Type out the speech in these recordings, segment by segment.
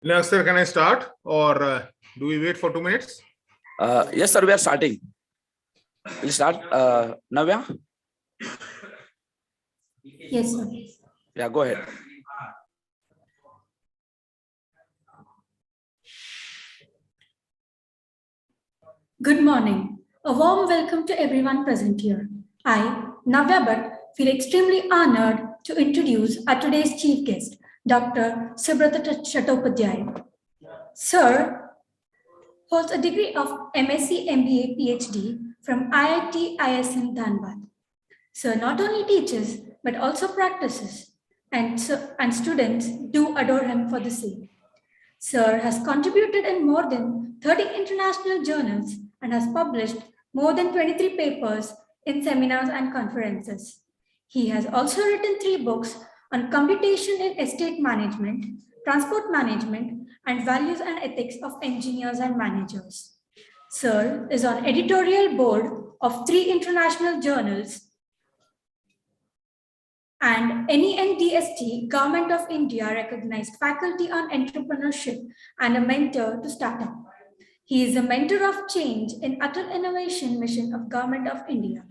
Now, sir, can I start or do we wait for 2 minutes? Yes, sir, we are starting. We'll start. Navya? Yes, sir. Yeah, go ahead. Good morning. A warm welcome to everyone present here. I, Navya Bhatt, feel extremely honored to introduce our today's chief guest, Dr. Subrata Chattopadhyay. Sir holds a degree of MSc MBA PhD from IIT ISM Dhanbad. Sir not only teaches but also practices, and students do adore him for the same. Sir has contributed in more than 30 international journals and has published more than 23 papers in seminars and conferences. He has also written 3 books on computation in estate management, transport management, and values and ethics of engineers and managers. Sir is on editorial board of 3 international journals and NENDST, Government of India recognized faculty on entrepreneurship and a mentor to startup. He is a mentor of change in Atal Innovation Mission of Government of India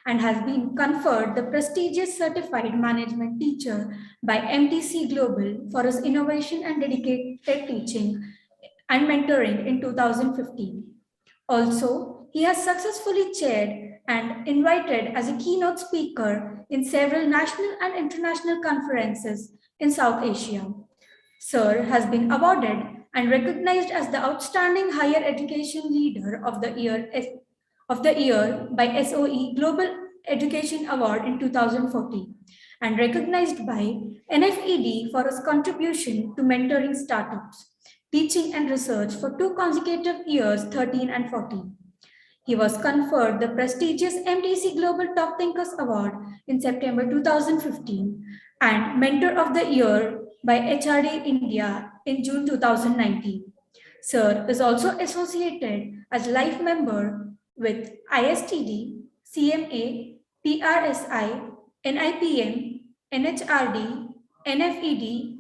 and has been conferred the prestigious Certified Management Teacher by MTC Global for his innovation and dedicated teaching and mentoring in 2015. Also, he has successfully chaired and invited as a keynote speaker in several national and international conferences in South Asia. Sir has been awarded and recognized as the Outstanding Higher Education Leader of the Year by SOE Global Education Award in 2014 and recognized by NFED for his contribution to mentoring startups, teaching and research for 2 consecutive years, 13 and 14. He was conferred the prestigious MTC Global Top Thinkers Award in September 2015 and Mentor of the Year by HRD India in June 2019. Sir is also associated as life member with ISTD, CMA, PRSI, NIPM, NHRD, NFED,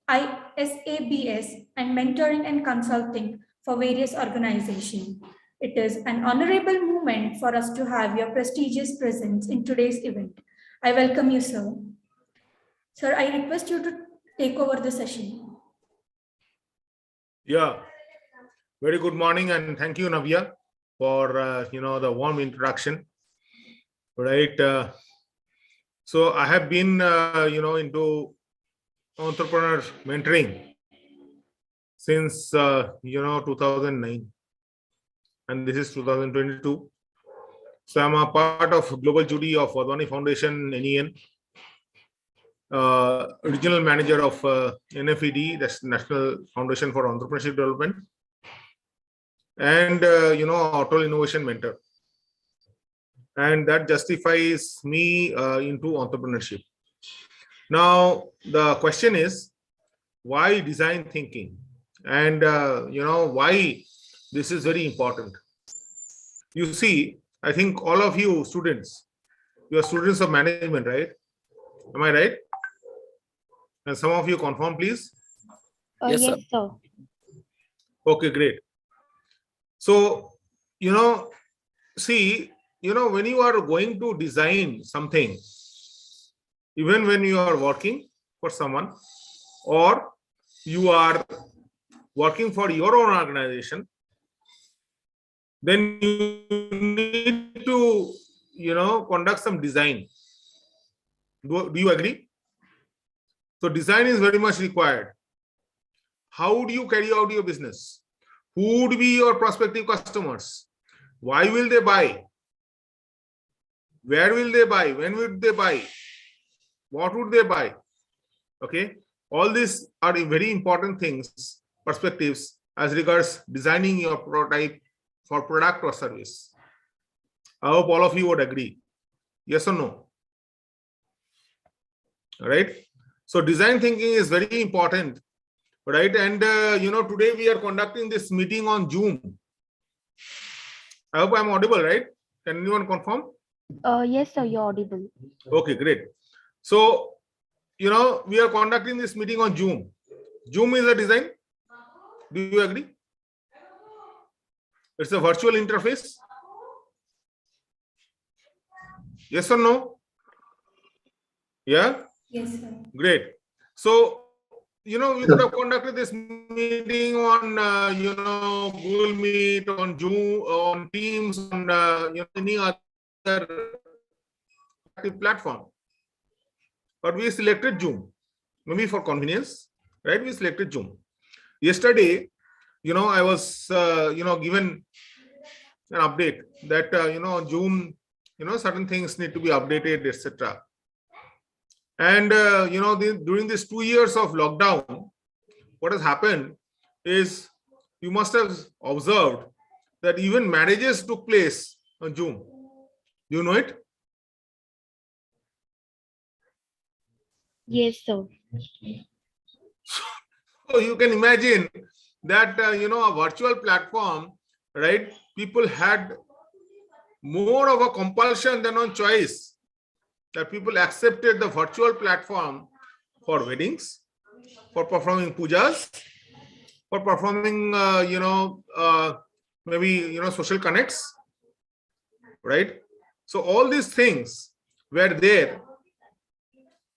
ISABS, and mentoring and consulting for various organizations. It is an honorable moment for us to have your prestigious presence in today's event. I welcome you, sir. Sir, I request you to take over the session. Yeah, very good morning and thank you, Navya, for the warm introduction. Right. So I have been into entrepreneur mentoring since 2009, and this is 2022. So I'm a part of Global Jury of Advani Foundation, NEN, regional manager of NFED, that's National Foundation for Entrepreneurship Development, and Auto Innovation Mentor. And that justifies me into entrepreneurship. Now, the question is, why design thinking? And, why this is very important. You see, I think all of you students, you are students of management, right? Am I right? And some of you confirm, please. Yes, Yes, sir. Okay, great. So, see, when you are going to design something, even when you are working for someone or you are working for your own organization, then you need to, conduct some design. Do you agree? So design is very much required. How do you carry out your business? Who would be your prospective customers? Why will they buy? Where will they buy? When would they buy? What would they buy? Okay. All these are very important things, perspectives as regards designing your prototype for product or service. I hope all of you would agree. Yes or no? All right. So design thinking is very important, right? And today we are conducting this meeting on Zoom. I hope I'm audible, right? Can anyone confirm? Yes, sir, you're audible. Okay, great. So, we are conducting this meeting on Zoom. Zoom is a design. Do you agree? It's a virtual interface. Yes or no? Yeah? Yes, sir. Great. So, you could have conducted this meeting on, Google Meet, on Zoom, on Teams, on, any other platform. But we selected Zoom, maybe for convenience, right? We selected Zoom. Yesterday, I was, given an update that, Zoom, certain things need to be updated, etc. And, during these 2 years of lockdown, what has happened is you must have observed that even marriages took place on Zoom. Do you know it? Yes, sir. So you can imagine that, a virtual platform, right? People had more of a compulsion than on choice, that people accepted the virtual platform for weddings, for performing pujas, for performing, maybe, social connects, right? So all these things were there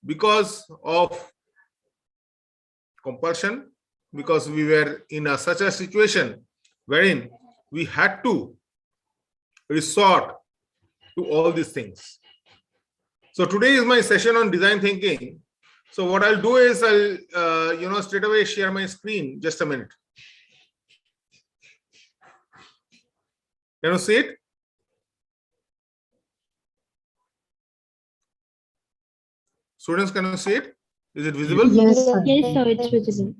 because of compulsion, because we were in such a situation wherein we had to resort to all these things. So today is my session on design thinking. So what I'll do is I'll, straight away share my screen. Just a minute. Can you see it? Students, can you see it? Is it visible? Yes, sir. Yes, sir, it's visible.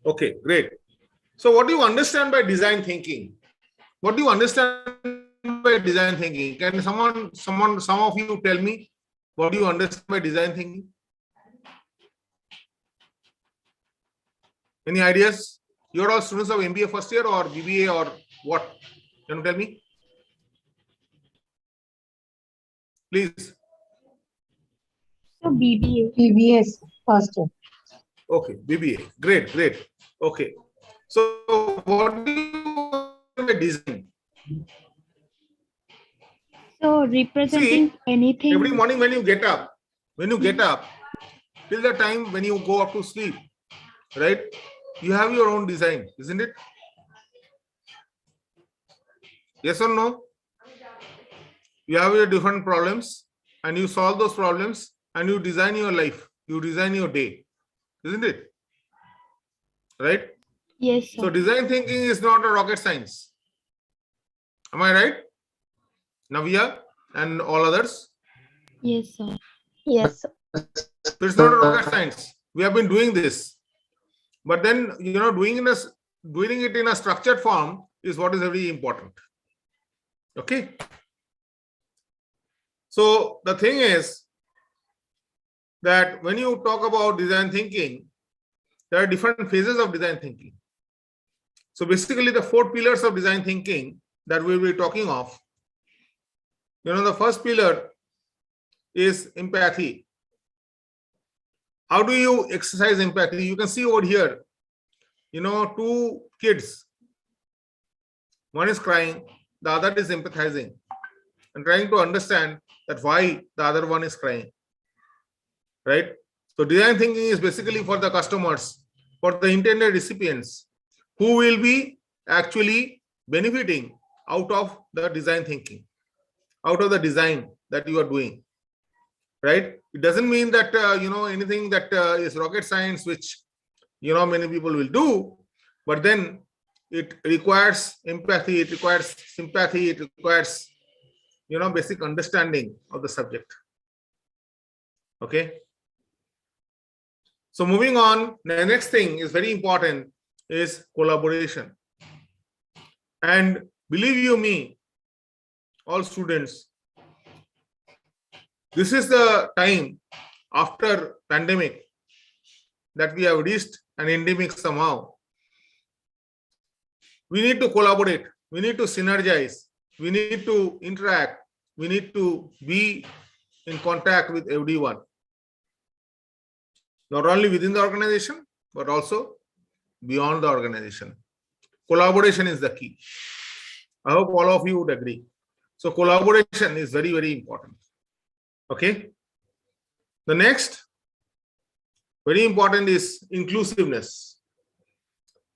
Okay, great. So what do you understand by design thinking? What do you understand by design thinking? Can some of you tell me what do you understand by design thinking? Any ideas? You're all students of MBA first year or BBA or what? Can you tell me? Please. So BBA. PBS first year. Okay, BBA. Great, great. Okay. So what do you understand by design? So representing anything. Every morning when you get up, till the time when you go up to sleep, right? You have your own design, isn't it? Yes or no? You have your different problems and you solve those problems and you design your life, you design your day, isn't it? Right? Yes, sir. So design thinking is not a rocket science. Am I right? Navya and all others? Yes, sir. Yes. So it's not a rocket science. We have been doing this. But then, doing it in a structured form is what is very important. Okay. So the thing is that when you talk about design thinking, there are different phases of design thinking. So basically the 4 pillars of design thinking that we'll be talking of, the first pillar is empathy. How do you exercise empathy? You can see over here, 2 kids. One is crying, the other is empathizing and trying to understand that why the other one is crying, right? So design thinking is basically for the customers, for the intended recipients who will be actually benefiting out of the design thinking, out of the design that you are doing, right? It doesn't mean that, anything that is rocket science, which, many people will do, but then it requires empathy, it requires sympathy, it requires, basic understanding of the subject. Okay. So moving on, the next thing is very important is collaboration. And believe you me, all students, this is the time after pandemic that we have reached an endemic somehow. We need to collaborate, we need to synergize, we need to interact, we need to be in contact with everyone. Not only within the organization, but also beyond the organization. Collaboration is the key. I hope all of you would agree. So collaboration is very, very important. Okay. The next, very important, is inclusiveness.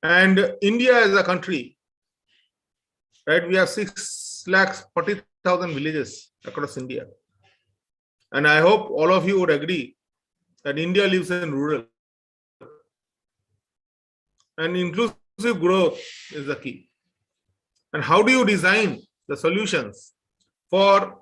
And India as a country, right? We have 6,40,000 villages across India. And I hope all of you would agree that India lives in rural. And inclusive growth is the key. And how do you design the solutions for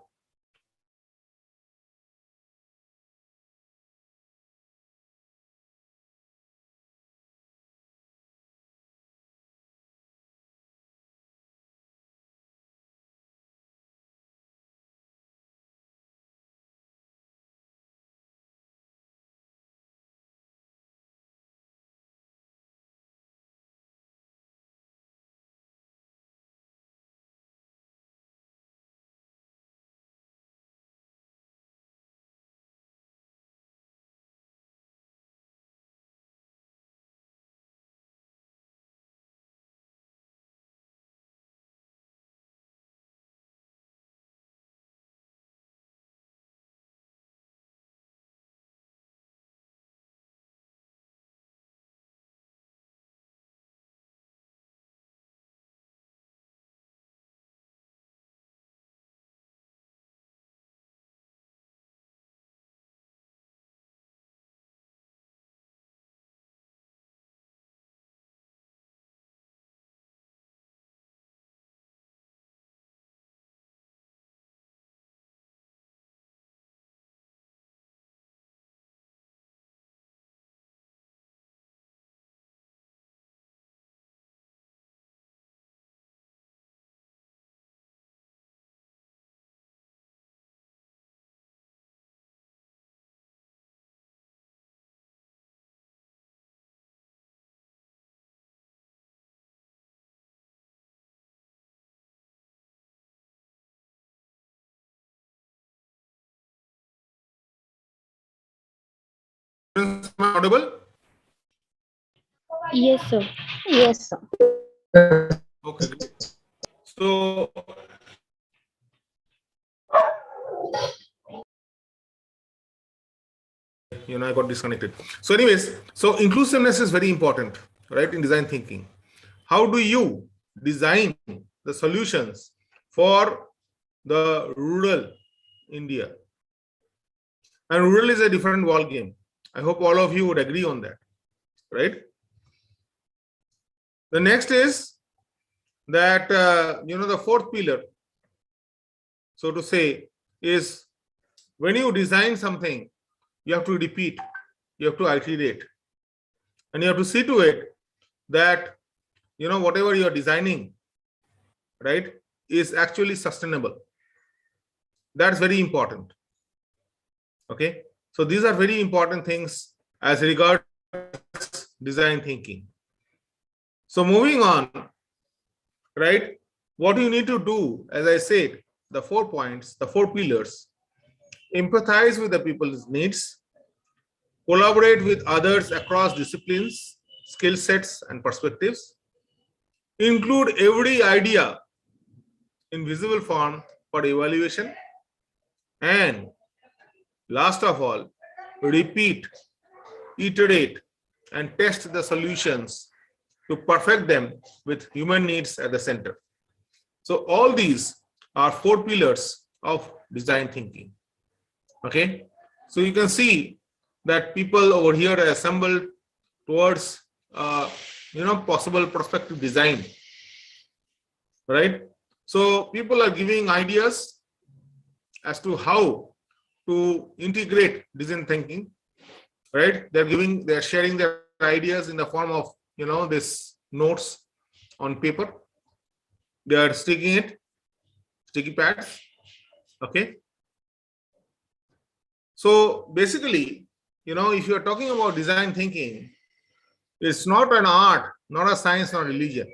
audible? Yes, sir. Yes, sir. Okay, great. So I got disconnected. So anyways, so inclusiveness is very important, right, in design thinking. How do you design the solutions for the rural India? And rural is a different ball game. I hope all of you would agree on that, right? The next is that, the fourth pillar, so to say, is when you design something, you have to repeat, you have to iterate, and you have to see to it that, whatever you are designing, right, is actually sustainable. That's very important. Okay. So these are very important things as regards design thinking. So moving on, right, what you need to do, as I said, the 4 points, the 4 pillars: empathize with the people's needs, collaborate with others across disciplines, skill sets, and perspectives, include every idea in visible form for evaluation, and last of all, repeat, iterate, and test the solutions to perfect them with human needs at the center. So all these are 4 pillars of design thinking. Okay, so you can see that people over here are assembled towards possible prospective design, right? So people are giving ideas as to how to integrate design thinking, right? They're sharing their ideas in the form of this notes on paper. They are sticking it, sticky pads. Okay. So basically, if you are talking about design thinking, it's not an art, not a science, not religion.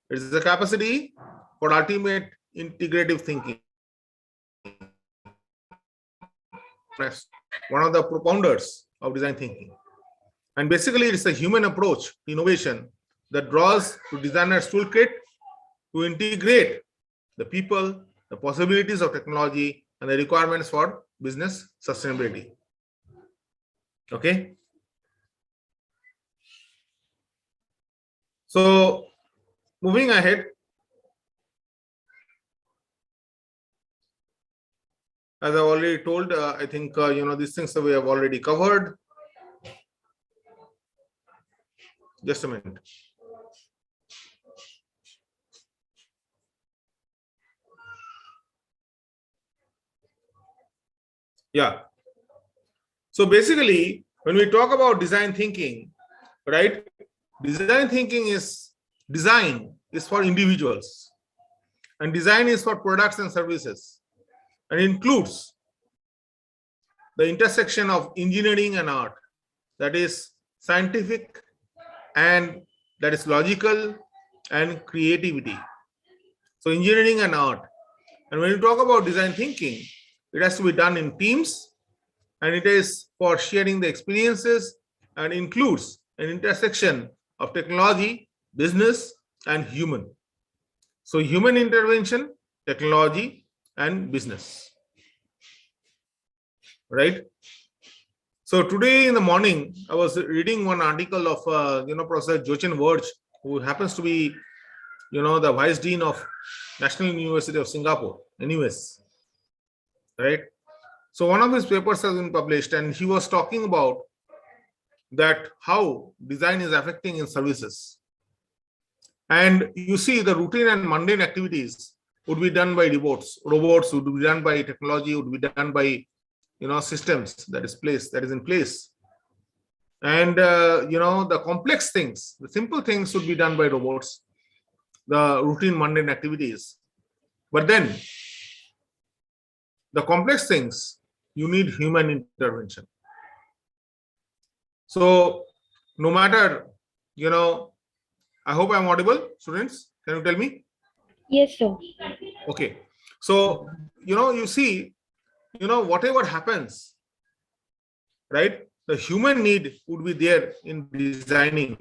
It's the capacity for ultimate integrative thinking. One of the propounders of design thinking. And basically, it's a human approach to innovation that draws to designers' toolkit to integrate the people, the possibilities of technology, and the requirements for business sustainability. Okay. So, moving ahead, as I already told, I think these things we have already covered. Just a minute. Yeah. So basically, when we talk about design thinking, right? Design thinking is for individuals, and design is for products and services, and includes the intersection of engineering and art, that is scientific and that is logical and creativity. So engineering and art. And when you talk about design thinking, it has to be done in teams, and it is for sharing the experiences and includes an intersection of technology, business, and human. So human intervention, technology, and business. Right? So today in the morning, I was reading one article of Professor Jochin Verge, who happens to be the Vice Dean of National University of Singapore, NUS. Right? So one of his papers has been published, and he was talking about that how design is affecting in services. And you see the routine and mundane activities would be done by robots. Robots would be done by technology, would be done by systems that is in place. And the complex things, the simple things would be done by robots, the routine mundane activities. But then the complex things, you need human intervention. So no matter, I hope I'm audible, students. Can you tell me? Yes, sir. Okay. So, you see, whatever happens, right? The human need would be there in designing.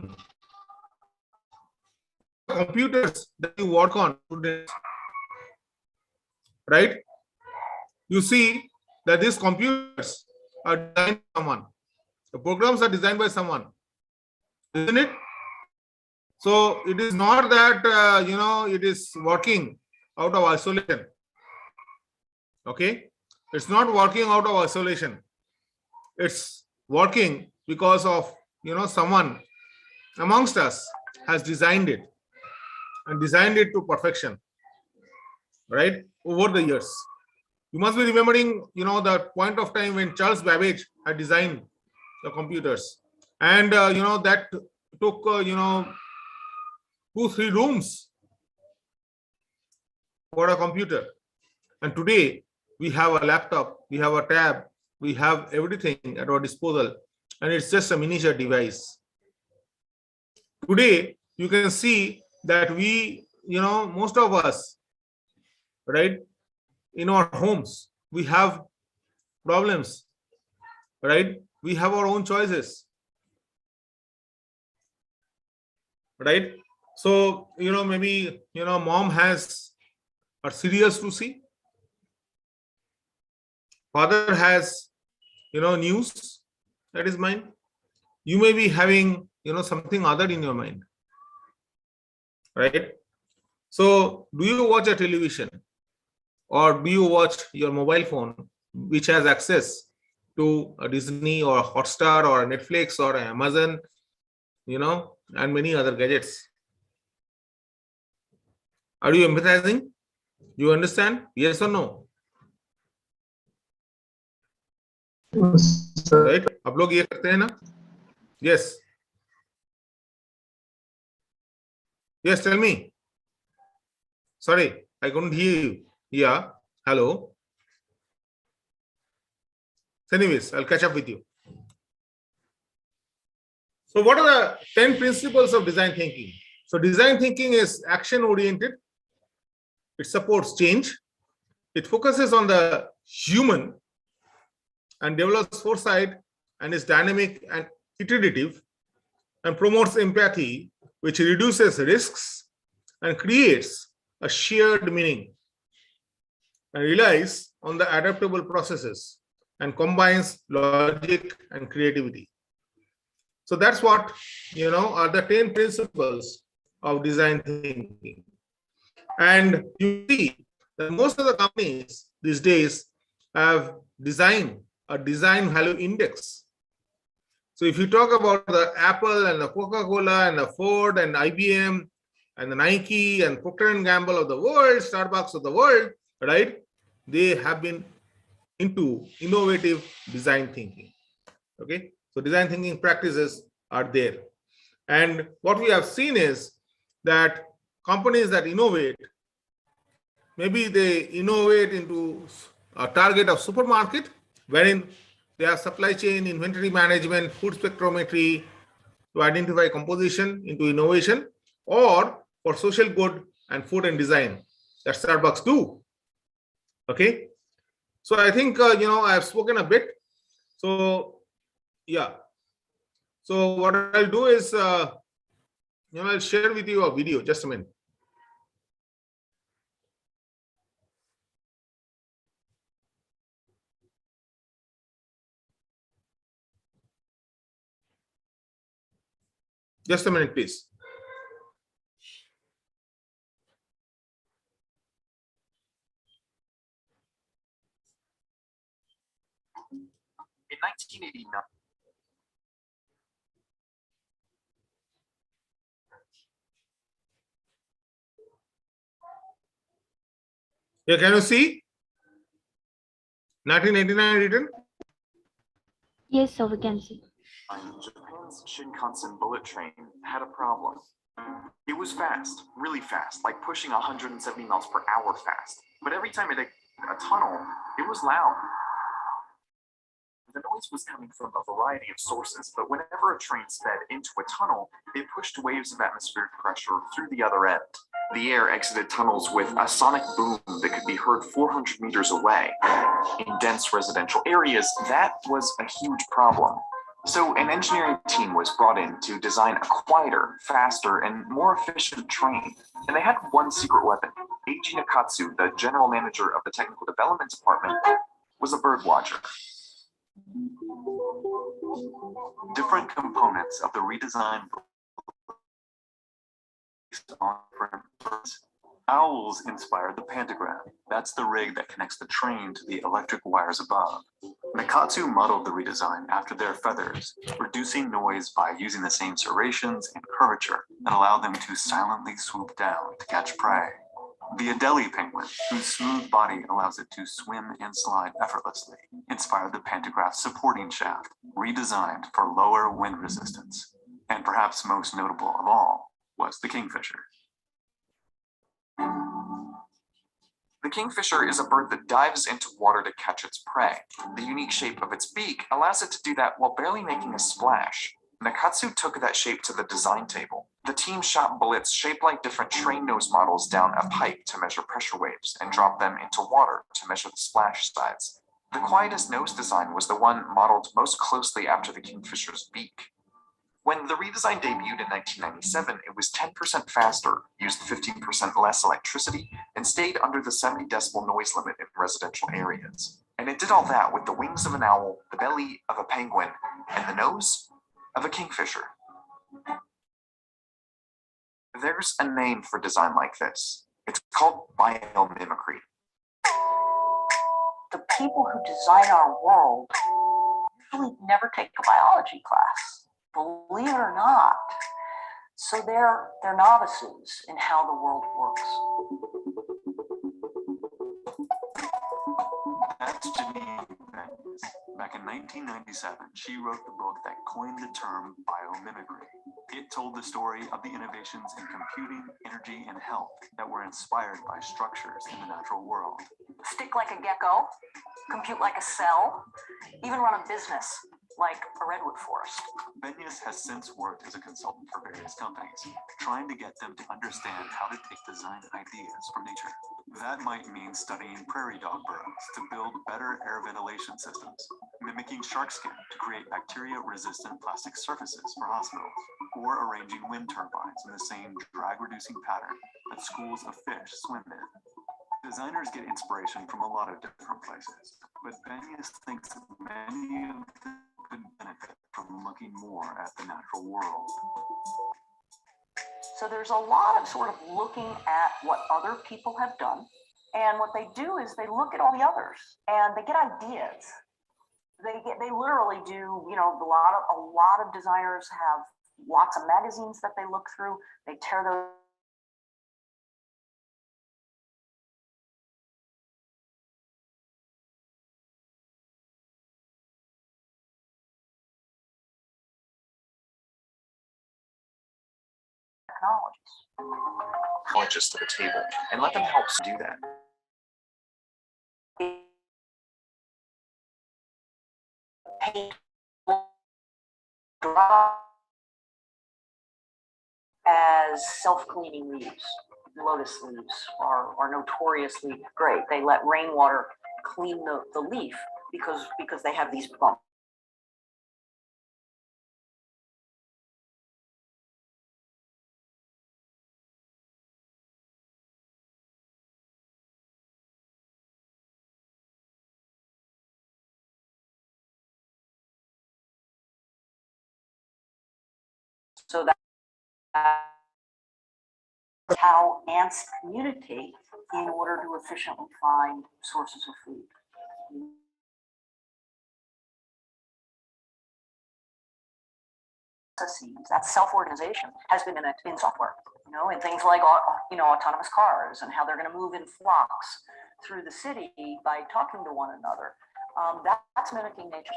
Computers that you work on, right? You see that these computers are designed by someone. The programs are designed by someone, isn't it? So it is not that, it is working out of isolation. Okay. It's not working out of isolation. It's working because of, someone amongst us has designed it and designed it to perfection, right? Over the years. You must be remembering, the point of time when Charles Babbage had designed the computers. And, that took, 2-3 rooms for a computer. And today we have a laptop, we have a tab, we have everything at our disposal, and it's just a miniature device. Today you can see that we, most of us, right, in our homes, we have problems, right? We have our own choices, right? So, maybe, mom has her serials to see. Father has, news that is mind. You may be having, something other in your mind, right? So, do you watch a television, or do you watch your mobile phone, which has access to a Disney or a Hotstar or a Netflix or Amazon, and many other gadgets? Are you empathizing? You understand? Yes or no? Right? आप लोग ये करते हैं ना? Yes. Yes, tell me. Sorry, I couldn't hear you. Yeah. Hello. Anyways, I'll catch up with you. So what are the 10 principles of design thinking? So design thinking is action oriented. It supports change. It focuses on the human and develops foresight and is dynamic and iterative, and promotes empathy, which reduces risks and creates a shared meaning, and relies on the adaptable processes and combines logic and creativity. So that's what are the 10 principles of design thinking. And you see that most of the companies these days have designed a design value index. So if you talk about the Apple and the Coca-Cola and the Ford and IBM and the Nike and Procter and Gamble of the world, Starbucks of the world, right? They have been into innovative design thinking. Okay, so design thinking practices are there. And what we have seen is that companies that innovate, maybe they innovate into a target of supermarket, wherein they have supply chain, inventory management, food spectrometry to identify composition into innovation, or for social good and food and design that Starbucks do. Okay, so I think I have spoken a bit. So yeah, so what I'll do is I'll share with you a video. Just a minute. Just a minute, please. In 1989, Yeah, can you see 1989 written? Yes, sir, we can see. Japan's Shinkansen bullet train had a problem. It was fast, really fast, like pushing 170 miles per hour fast. But every time it hit a tunnel, it was loud. The noise was coming from a variety of sources, but whenever a train sped into a tunnel, it pushed waves of atmospheric pressure through the other end. The air exited tunnels with a sonic boom that could be heard 400 meters away. In dense residential areas, that was a huge problem. So an engineering team was brought in to design a quieter, faster, and more efficient train. And they had one secret weapon. Eiji Nakatsu, the general manager of the technical development department, was a bird watcher. Different components of the redesign based on different birds. Owls inspired the pantograph. That's the rig that connects the train to the electric wires above. Nakatsu modeled the redesign after their feathers, reducing noise by using the same serrations and curvature that allow them to silently swoop down to catch prey. Viability penguin, whose smooth body allows it to swim and slide effortlessly, inspired the pantograph's supporting shaft, redesigned for lower wind resistance. And perhaps most notable of all was the kingfisher. The kingfisher is a bird that dives into water to catch its prey. The unique shape of its beak allows it to do that while barely making a splash. Nakatsu took that shape to the design table. The team shot bullets shaped like different train nose models down a pipe to measure pressure waves and dropped them into water to measure the splash size. The quietest nose design was the one modeled most closely after the kingfisher's beak. When the redesign debuted in 1997, it was 10% faster, used 15% less electricity, and stayed under the 70 decibel noise limit in residential areas. And it did all that with the wings of an owl, the belly of a penguin, and the nose of a kingfisher. There's a name for design like this. It's called Biannual Mimicry. The people who design our world usually never take a biology class, believe it or not. So they're novices in how the world works. That's Janine. Back in 1997, she wrote the book that coined the term biomimicry. It told the story of the innovations in computing, energy, and health that were inspired by structures in the natural world. Stick like a gecko, compute like a cell, even run a business like a redwood forest. Benyus has since worked as a consultant for various companies, trying to get them to understand how to take design ideas from nature. That might mean studying prairie dog burrows to build better air ventilation systems, mimicking shark skin to create bacteria-resistant plastic surfaces for hospitals, or arranging wind turbines in the same drag-reducing pattern that schools of fish swim in. Designers get inspiration from a lot of different places, but Benyus thinks that many of them could benefit from looking more at the natural world. So there's a lot of sort of looking at what other people have done. And what they do is they look at all the others and they get ideas. They literally do, you know, a lot of designers have lots of magazines that they look through. They tear those Technologies to the table and let them help do that. As self-cleaning leaves. Lotus leaves are notoriously great. They let rainwater clean the leaf because they have these bumps. So that's how ants communicate in order to efficiently find sources of food. That self-organization has been in software, you know, and things like, you know, autonomous cars and how they're going to move in flocks through the city by talking to one another. That's mimicking nature.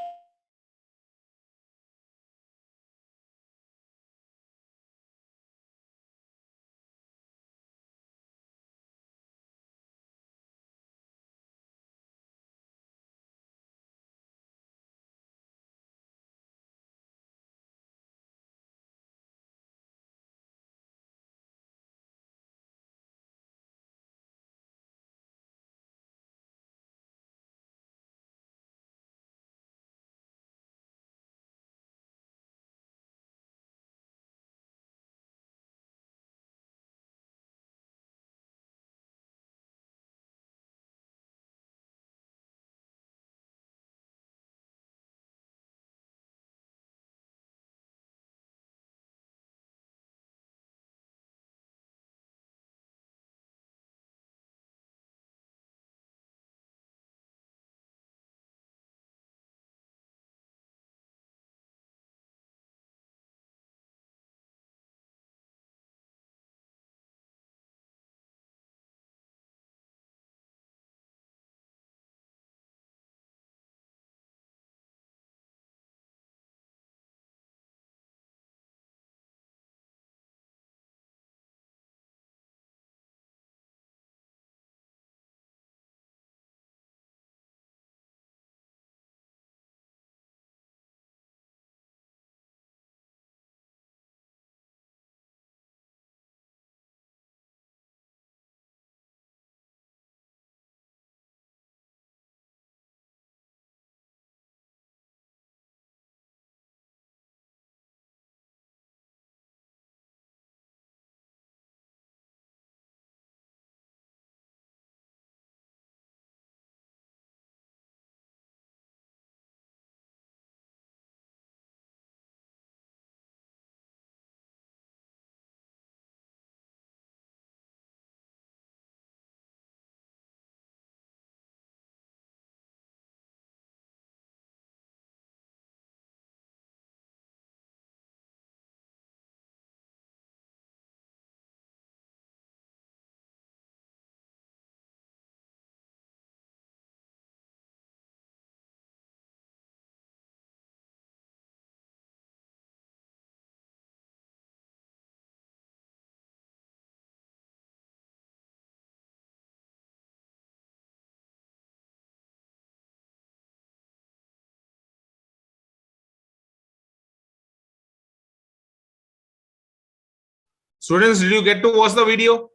Students, did you get to watch the video?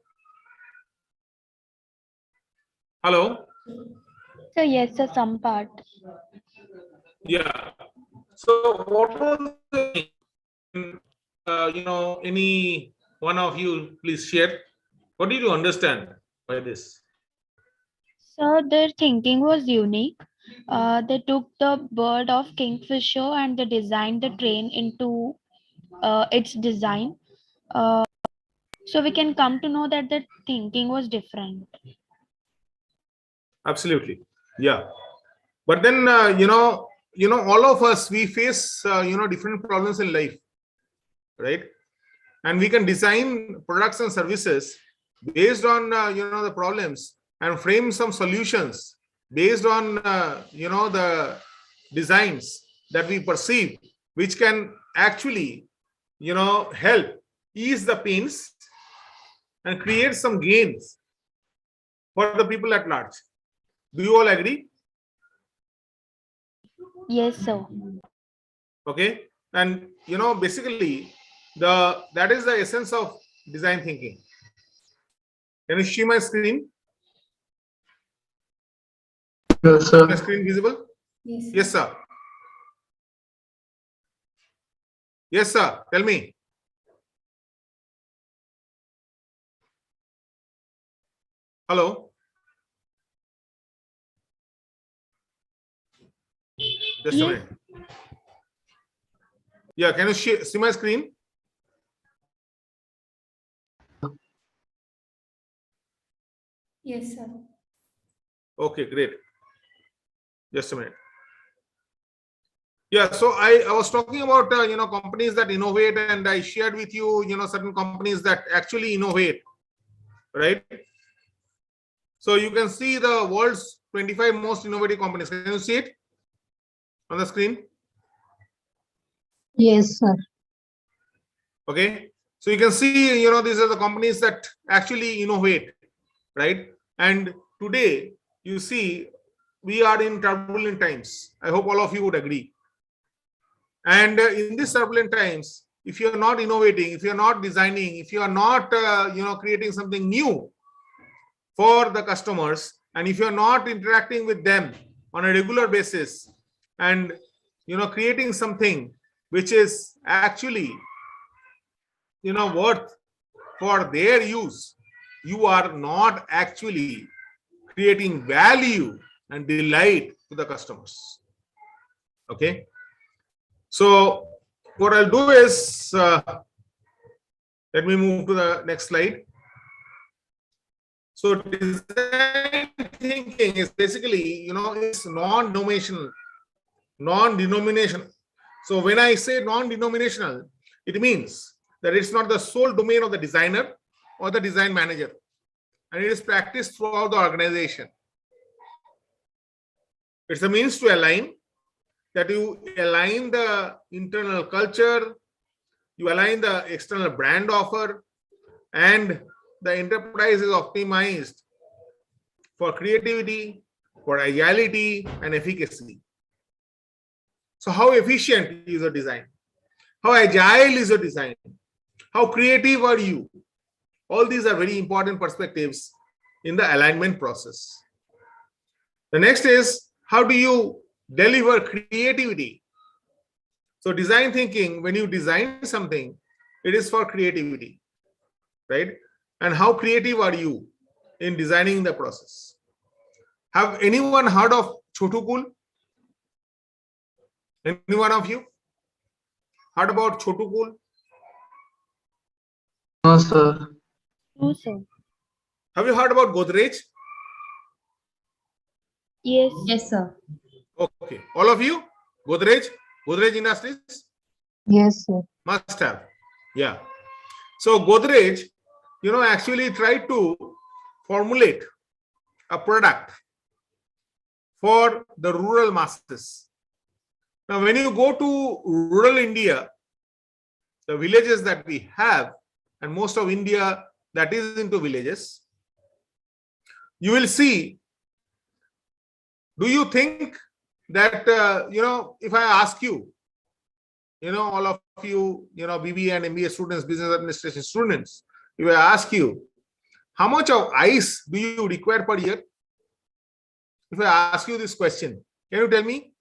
Hello? So yes, sir, some part. Yeah. So what was the, any one of you please share? What did you understand by this? So their thinking was unique. They took the bird of Kingfisher and they designed the train into its design. So we can come to know that the thinking was different. Absolutely. Yeah. But then, all of us, we face, different problems in life, right? And we can design products and services based on, the problems and frame some solutions based on, the designs that we perceive, which can actually, help ease the pains and create some gains for the people at large. Do you all agree? Yes, sir. Okay. And basically that is the essence of design thinking. Can you see my screen? Yes, My sir. screen visible? Yes. Yes, sir. Yes, sir. Tell me. Hello. Just a Yes. minute. Yeah, can you see my screen? Yes, sir. Okay, great. Just a minute. Yeah, so I was talking about companies that innovate, and I shared with you certain companies that actually innovate, right? So you can see the world's 25 most innovative companies. Can you see it on the screen? Yes, sir. Okay, so you can see these are the companies that actually innovate, right? And today you see we are in turbulent times. I hope all of you would agree. And in these turbulent times, if you are not innovating, if you are not designing, if you are not creating something new for the customers, and if you are not interacting with them on a regular basis and creating something which is actually worth for their use, you are not actually creating value and delight to the customers. Okay, so what I'll do is let me move to the next slide. So design thinking is basically it's non-denominational. So when I say non-denominational, it means that it's not the sole domain of the designer or the design manager, and it is practiced throughout the organization. It's a means to align, that you align the internal culture, you align the external brand offer, and the enterprise is optimized for creativity, for agility, and efficacy. So how efficient is your design? How agile is your design? How creative are you? All these are very important perspectives in the alignment process. The next is, how do you deliver creativity? So design thinking, when you design something, it is for creativity, right? And how creative are you in designing the process? Have anyone heard of Chotu Cool? Any one of you heard about Chotu Cool? No, sir. True, sir. Have you heard about Godrej? Yes. Yes, sir. Okay, all of you? Godrej Industries? Yes, sir. Must have. Yeah. So Godrej, actually tried to formulate a product for the rural masses. Now, when you go to rural India, the villages that we have, and most of India that is into villages, you will see, do you think that, if I ask you, all of you, BBA and MBA students, business administration students, if I ask you, how much of ice do you require per year? If I ask you this question, can you tell me?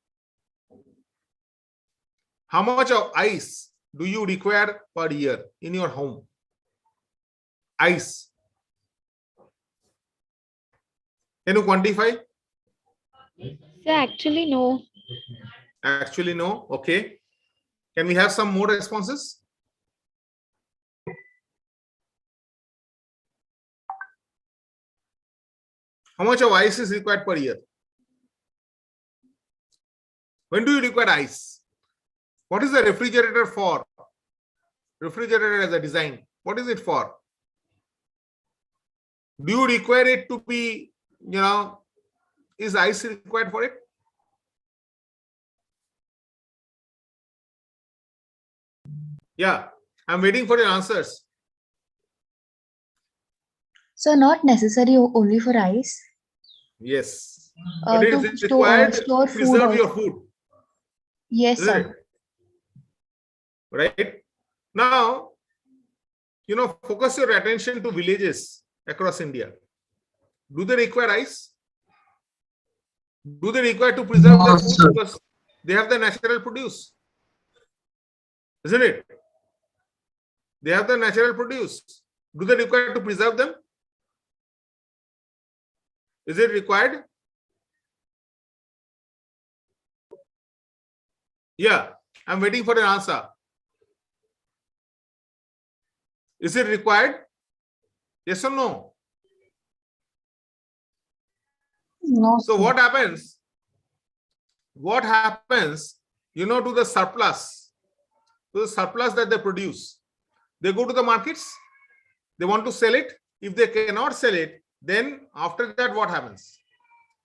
How much of ice do you require per year in your home? Ice. Can you quantify? So actually, no. Actually, no. Okay. Can we have some more responses? How much of ice is required per year? When do you require ice? What is the refrigerator for? Refrigerator as a design. What is it for? Do you require it to be, is ice required for it? Yeah, I'm waiting for your answers. So not necessary only for ice. Yes. But it To is required to store food preserve your also. food. Yes, Isn't sir. it? Right? Now, focus your attention to villages across India. Do they require ice? Do they require to preserve No, their food sir. because they have the natural produce? Isn't it? They have the natural produce. Do they require to preserve them? Is it required? Yeah, I'm waiting for an answer. Is it required? Yes or no? No, So sir. what happens? What happens, to the surplus? To the surplus that they produce. They go to the markets. They want to sell it. If they cannot sell it, then after that, what happens?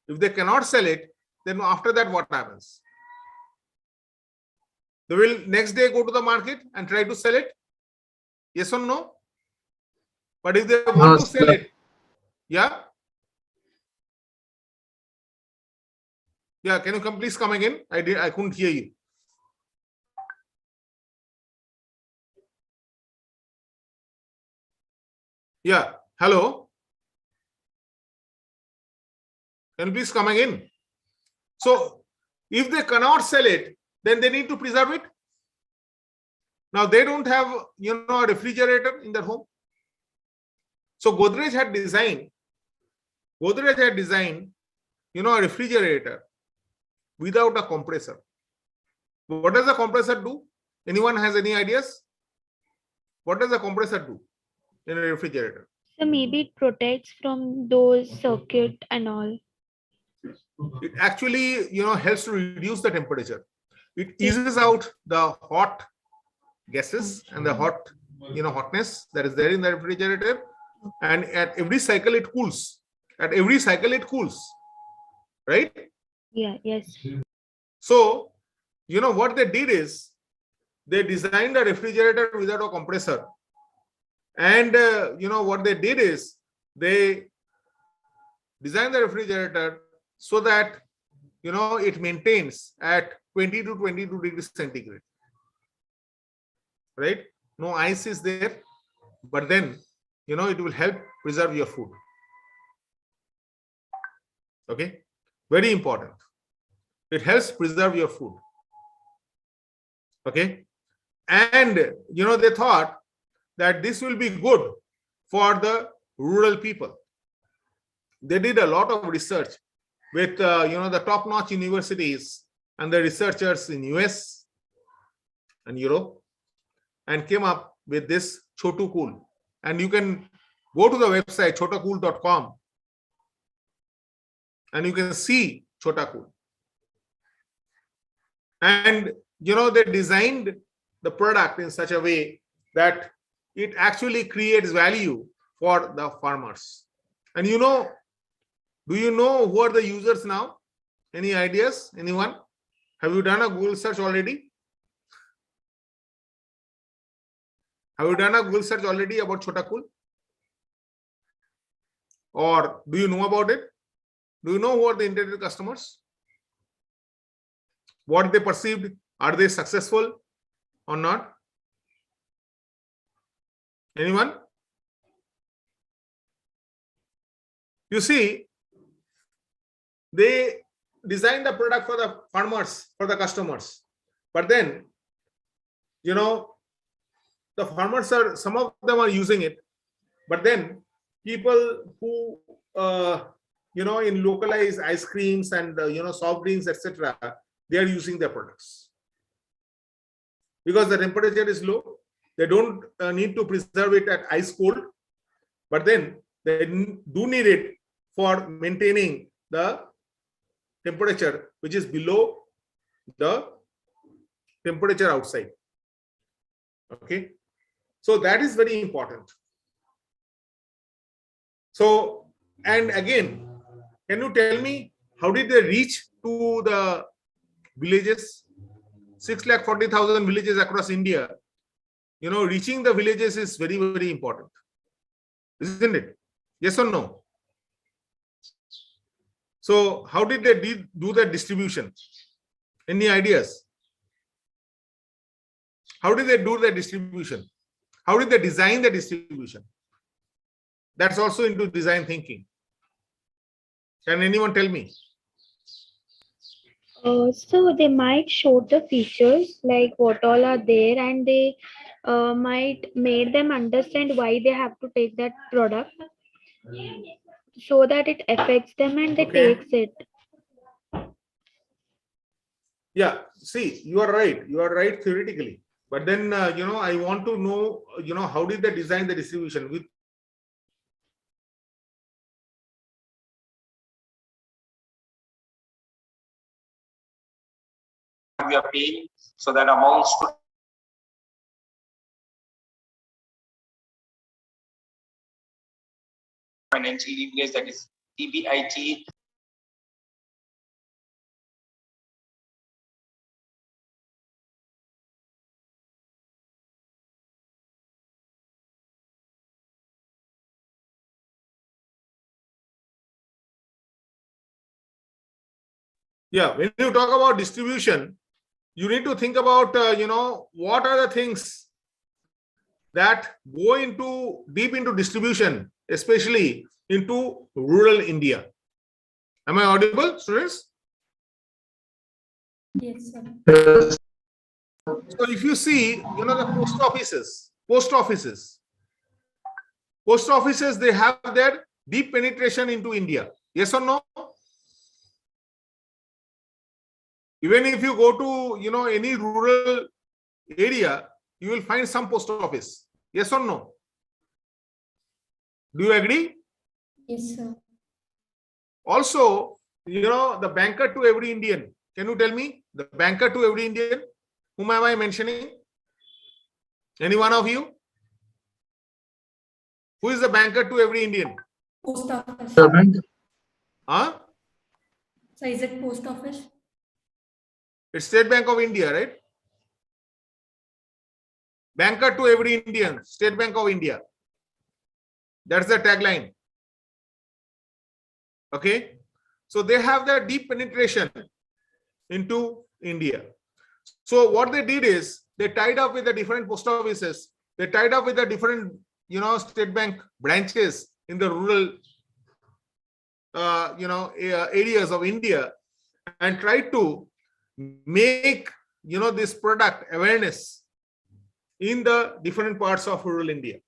If they cannot sell it, then after that, what happens? They will next day go to the market and try to sell it. Yes or no? But if they No, want to sell sir. it, yeah. Yeah, can you please come again? I couldn't hear you. Yeah, hello. Can you please come again? So, if they cannot sell it, then they need to preserve it. Now, they don't have, a refrigerator in their home. So, Godrej had designed, a refrigerator without a compressor. What does a compressor do? Anyone has any ideas? What does a compressor do in a refrigerator? So maybe it protects from those circuit and all. It actually, helps to reduce the temperature. It eases out the hot gases and the hot, hotness that is there in the refrigerator. And at every cycle, it cools. At every cycle, it cools. Right? Yeah, yes. So, what they did is they designed a refrigerator without a compressor. And, what they did is they designed the refrigerator so that, it maintains at 20 to 22 degrees centigrade. Right? No ice is there, but then, it will help preserve your food. Okay? Very important. It helps preserve your food. Okay? And, they thought that this will be good for the rural people. They did a lot of research with, the top-notch universities and the researchers in US and Europe, and came up with this Chotu Cool. And you can go to the website chotacool.com and you can see Chota Cool. And, they designed the product in such a way that it actually creates value for the farmers. And do you know who are the users now? Any ideas? Anyone? Have you done a Google search already? Have you done a Google search already about Chota Cool? Or do you know about it? Do you know who are the intended customers? What they perceived? Are they successful or not? Anyone? You see, they design the product for the farmers, for the customers. But then, the farmers some of them are using it. But then people who, in localized ice creams and, soft drinks, etc., they are using their products. Because the temperature is low, they don't need to preserve it at ice cold, but then they do need it for maintaining the temperature which is below the temperature outside. Okay, so that is very important. So, and again, can you tell me how did they reach to the villages? 640,000 villages across India. Reaching the villages is very, very important, isn't it? Yes or no? So how did they do the distribution? Any ideas? How did they do the distribution? How did they design the distribution? That's also into design thinking. Can anyone tell me? So they might show the features like what all are there, and they might make them understand why they have to take that product so that it affects them and they Okay. takes it. Yeah, see, you are right. You are right theoretically. But then, I want to know, how did they design the distribution? With we are paying so that amounts to financial leverage, that is EBIT. Yeah, when you talk about distribution, you need to think about, what are the things that go deep into distribution, especially into rural India. Am I audible, students? Yes, sir. Yes. So if you see, the post offices, they have their deep penetration into India. Yes or no? Even if you go to, any rural area, you will find some post office. Yes or no? Do you agree? Yes, sir. Also, the banker to every Indian. Can you tell me the banker to every Indian? Whom am I mentioning? Any one of you? Who is the banker to every Indian? Post office. Huh? So is it post office? It's State Bank of India, right? Banker to every Indian, State Bank of India. That's the tagline. Okay. So they have their deep penetration into India. So what they did is they tied up with the different post offices. They tied up with the different, State Bank branches in the rural, areas of India, and tried to make, this product awareness in the different parts of rural India,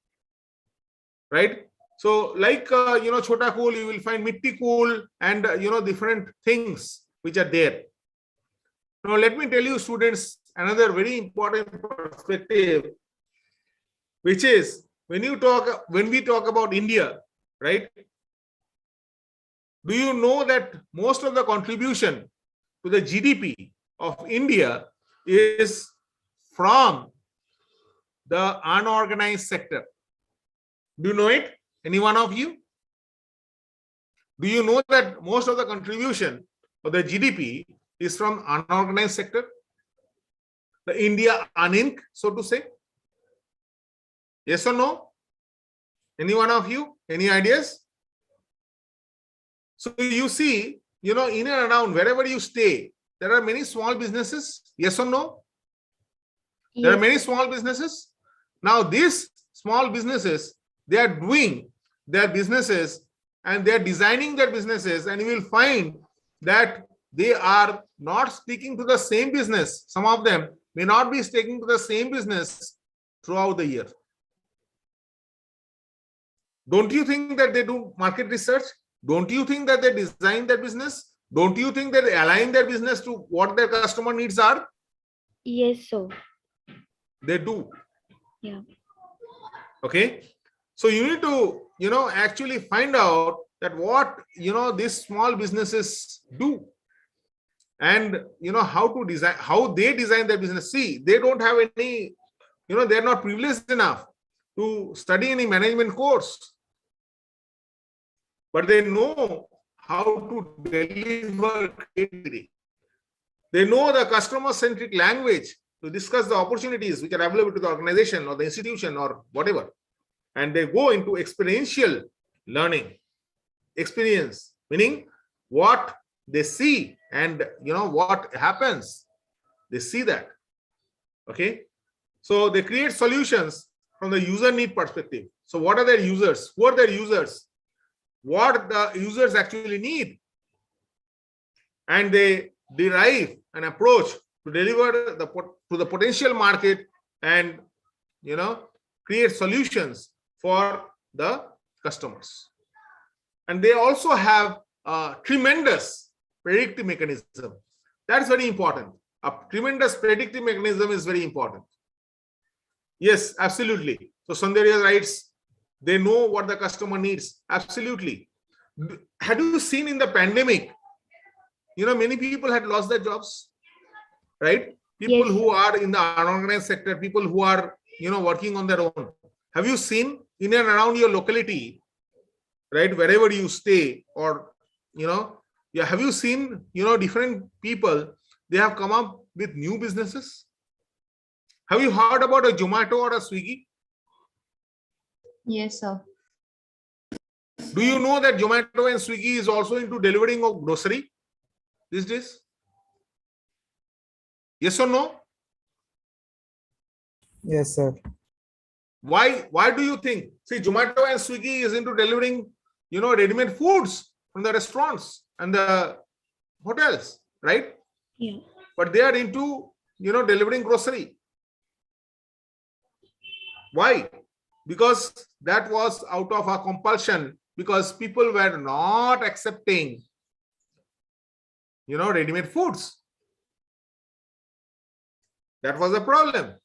right? So like, Chota Kool, you will find Mitti Kool and, different things which are there. Now, let me tell you, students, another very important perspective, which is when we talk about India, right? Do you know that most of the contribution to the GDP of India is from the unorganized sector? Do you know it? Any one of you? Do you know that most of the contribution of the GDP is from unorganized sector? The India uninc, so to say? Yes or no? Any one of you? Any ideas? So you see, in and around wherever you stay, there are many small businesses. Yes or no? There are many small businesses. Now these small businesses, they are doing their businesses and they are designing their businesses, and you will find that they are not sticking to the same business. Some of them may not be sticking to the same business throughout the year. Don't you think that they do market research? Don't you think that they design their business? Don't you think that they align their business to what their customer needs are? Yes, sir. They do. Yeah. Okay. So you need to, actually find out that what, these small businesses do, and, how to design, how they design their business. See, they don't have any, they're not privileged enough to study any management course, but they know how to deliver creativity. They know the customer-centric language to discuss the opportunities which are available to the organization or the institution or whatever. And they go into experiential learning. Experience, meaning what they see and what happens. They see that. Okay. So they create solutions from the user need perspective. So what are their users? Who are their users? What the users actually need? And they derive an approach to deliver to the potential market and create solutions for the customers. And they also have a tremendous predictive mechanism. That's very important. A tremendous predictive mechanism is very important. Yes, absolutely. So Sandhya writes, they know what the customer needs. Absolutely. Had you seen in the pandemic, many people had lost their jobs, right? People who are in the unorganized sector, people who are, working on their own. Have you seen in and around your locality, right, wherever you stay, or, have you seen, different people, they have come up with new businesses? Have you heard about a Zomato or a Swiggy? Yes, sir. Do you know that Zomato and Swiggy is also into delivering of grocery these days? Yes or no? Yes, sir. Why do you think? See, Zomato and Swiggy is into delivering, ready-made foods from the restaurants and the hotels, right? Yeah. But they are into, delivering grocery. Why? Because that was out of a compulsion, because people were not accepting, ready-made foods. That was a problem.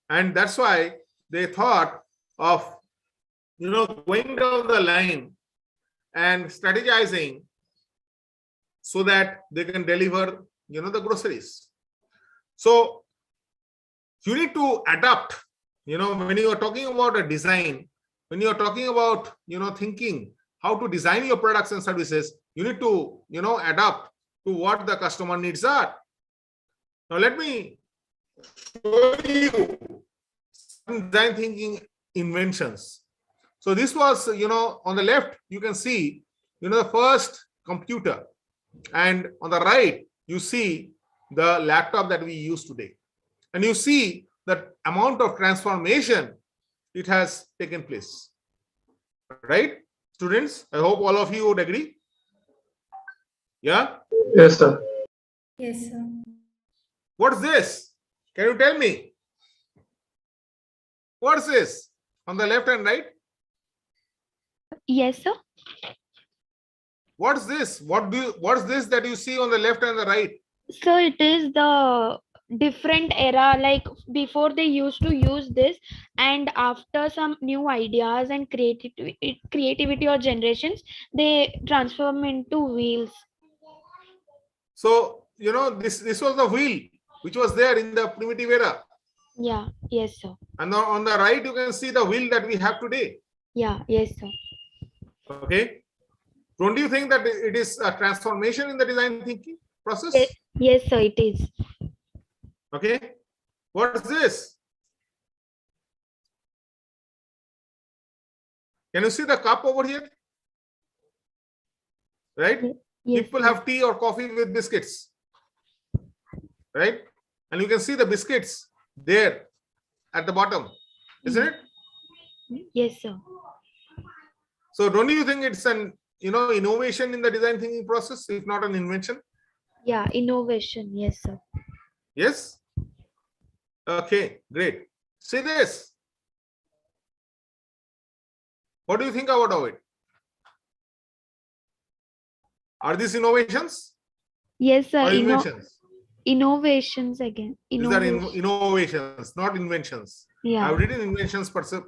And that's why they thought of, going down the line and strategizing so that they can deliver, the groceries. So you need to adapt, when you are talking about a design, when you are talking about, thinking how to design your products and services, you need to, adapt to what the customer needs are. Now let me show you some design thinking inventions. So this was, on the left, you can see, the first computer, and on the right, you see the laptop that we use today. And you see the amount of transformation it has taken place. Right? Students, I hope all of you would agree. Yeah? Yes, sir. Yes, sir. What's this? Can you tell me? What's this on the left and right? Yes, sir. What's this? What's this that you see on the left and the right? So it is the different era, like before they used to use this, and after some new ideas and creativity or generations, they transform into wheels. So, this was the wheel which was there in the primitive era. Yeah. Yes, sir. And on the right, you can see the wheel that we have today. Yeah. Yes, sir. Okay. Don't you think that it is a transformation in the design thinking process? Yes, sir, it is. Okay. What is this? Can you see the cup over here? Right? Yes, People sir. have tea or coffee with biscuits. Right? And you can see the biscuits there at the bottom, isn't it? Yes, sir. So don't you think it's an innovation in the design thinking process, if not an invention? Yeah, innovation. Yes, sir. Yes. Okay, great. See this. What do you think about it? Are these innovations Yes, sir. or inventions? Innovations again. These are Innovation. innovations, not inventions. Yeah. I've written inventions, purposely.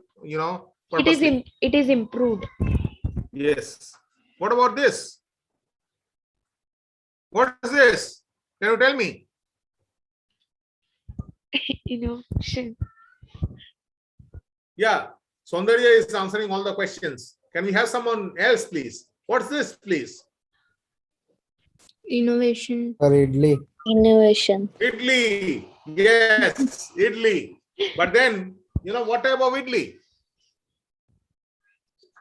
It is improved. Yes. What about this? What is this? Can you tell me? Innovation. Yeah. Saundarya is answering all the questions. Can we have someone else, please? What's this, please? Innovation. Sir, idli. Innovation. Idli. Yes, idli. But then, what type of idli?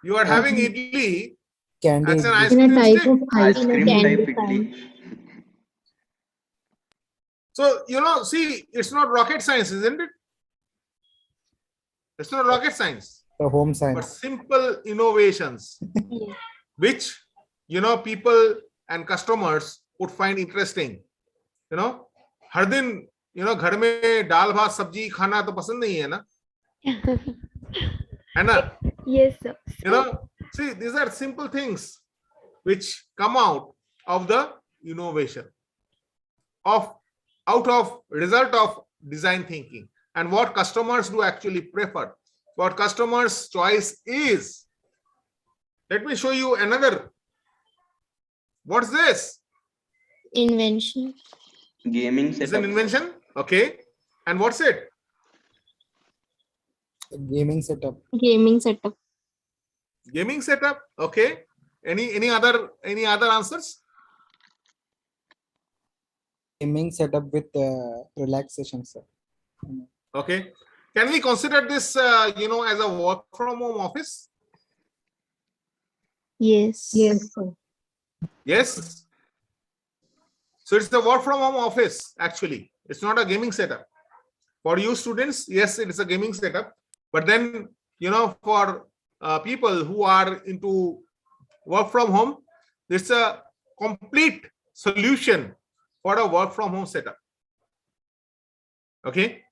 You are having idli Candy as an idli. ice In a cream type stick. of ice Ice cream cream candy type kind. idli. So, see, it's not rocket science, isn't it? It's not rocket science, The home but science. simple innovations, Yes. which, people and customers would find interesting. हर दिन, घर में दाल भात सब्जी खाना तो पसंद नहीं है ना, है ना? Yes, sir. See, these are simple things which come out of the innovation, out of result of design thinking, and what customers do actually prefer, what customers' choice is. Let me show you another. What's this? Invention. Gaming It's an setup. invention. Okay. And what's it? Gaming setup. Gaming setup. Gaming setup. Okay. Any other answers? Gaming setup with relaxation, sir. Okay. Can we consider this, as a work from home office? Yes. Yes. Yes. So it's the work from home office, actually. It's not a gaming setup. For you students, yes, it is a gaming setup. But then, for people who are into work from home, it's a complete solution for a work from home setup. Okay.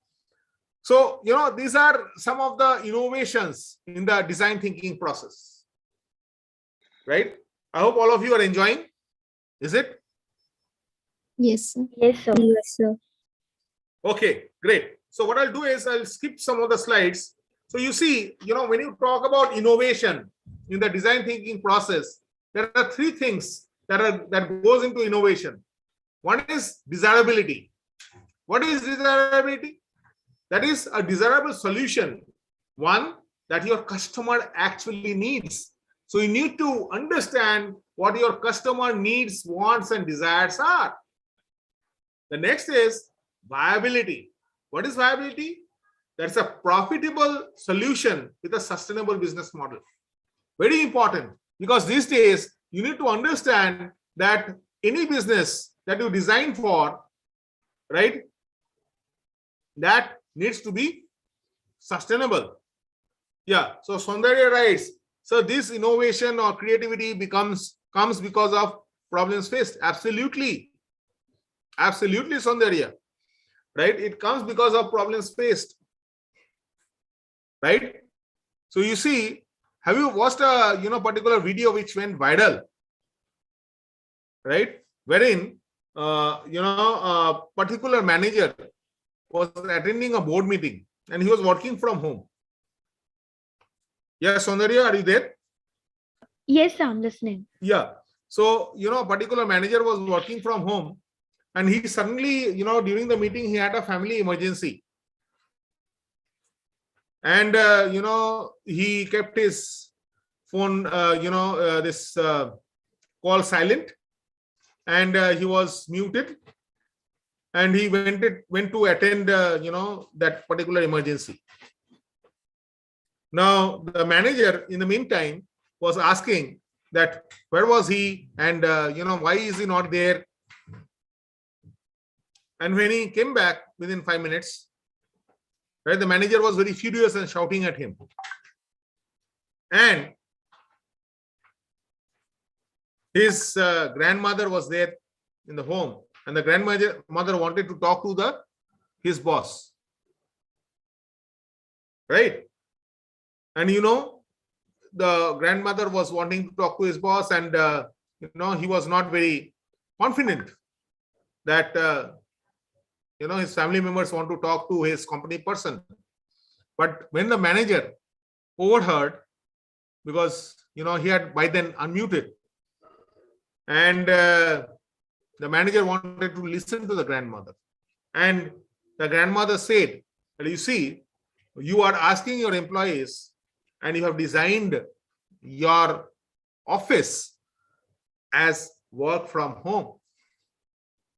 So, these are some of the innovations in the design thinking process. Right? I hope all of you are enjoying. Is it? Yes, sir. Yes, sir. Yes, sir. Okay, great. So what I'll do is I'll skip some of the slides. So you see, when you talk about innovation in the design thinking process, there are three things that goes into innovation. One is desirability. What is desirability? That is a desirable solution, one that your customer actually needs. So you need to understand what your customer needs, wants, and desires are. The next is viability. What is viability? That's a profitable solution with a sustainable business model. Very important, because these days you need to understand that any business that you design for, right, that needs to be sustainable. Yeah. So Saundarya writes, so this innovation or creativity comes because of problems faced. Absolutely. Absolutely, Saundarya. Right? It comes because of problems faced. Right? So you see, have you watched a particular video which went viral? Right? Wherein a particular manager was attending a board meeting and he was working from home. Yes, Saundarya, are you there? Yes, I'm listening. Yeah. So, a particular manager was working from home and he suddenly, during the meeting, he had a family emergency. And, he kept his phone, this call silent, and he was muted. And he went to attend, that particular emergency. Now, the manager, in the meantime, was asking that where was he, and why is he not there? And when he came back within 5 minutes, right, the manager was very furious and shouting at him. And his grandmother was there in the home, and the grandmother wanted to talk to his boss, right? And the grandmother was wanting to talk to his boss, and he was not very confident that his family members want to talk to his company person. But when the manager overheard, because he had by then unmuted, and the manager wanted to listen to the grandmother, and the grandmother said, well, you see, you are asking your employees, and you have designed your office as work from home.